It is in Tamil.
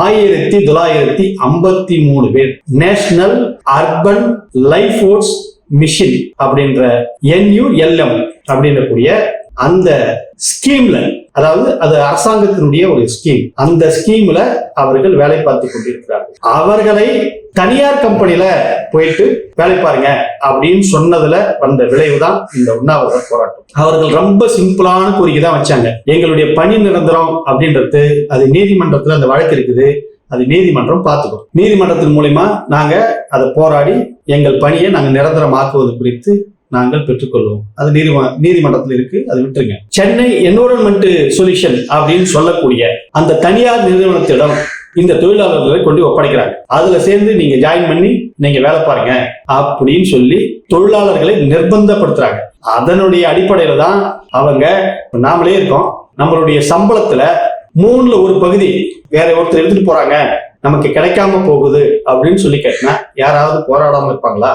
1953 பேர் national urban life force mission அப்படின்ற NULM அப்படின்றக்கூடிய அந்த ஸ்கீம்ல, அதாவது அது அரசாங்கத்தினுடைய ஒரு ஸ்கீம், அந்த ஸ்கீம்ல அவர்கள் வேலை பார்த்து கொண்டிருக்கிறார்கள். அவர்களை தனியார் கம்பெனில போயிட்டு வேலை பாருங்க அப்படின்னு சொன்னதுல வந்த விளைவுதான் இந்த உண்ணாவிரத போராட்டம். அவர்கள் ரொம்ப சிம்பிளான கோரிக்கை தான் வச்சாங்க. எங்களுடைய பணி நிரந்தரம் அப்படின்றது அது நீதிமன்றத்துல அந்த வழக்கு இருக்குது, அது நீதிமன்றம் பார்த்துக்கும். நீதிமன்றத்தின் மூலமா நாங்க அதை போராடி எங்கள் பணியை நாங்க நிரந்தரமாக்குவது குறித்து நாங்கள் பெற்றுக்கொள்வோம். அது நீதிமன்றத்தில் இருக்கு, அது விட்டுருங்க. சென்னை என்விரான்மெண்ட் சொல்யூஷன் அப்படின்னு சொல்லக்கூடிய அந்த தனியார் நிறுவனத்திடம் இந்த தொழிலாளர்களை கொண்டு ஒப்படைக்கிறாங்க. அதுல சேர்ந்து நீங்க ஜாயின் பண்ணி நீங்க வேலை பாருங்க அப்படின்னு சொல்லி தொழிலாளர்களை நிர்பந்தப்படுத்துறாங்க. அதனுடைய அடிப்படையில தான் அவங்க நாமளே இருக்கோம், நம்மளுடைய சம்பளத்துல 3ல் 1 பகுதி வேற ஒருத்தர் எடுத்துட்டு போறாங்க, நமக்கு கிடைக்காம போகுது அப்படின்னு சொல்லி கேட்டா யாராவது போராடாம இருப்பாங்களா?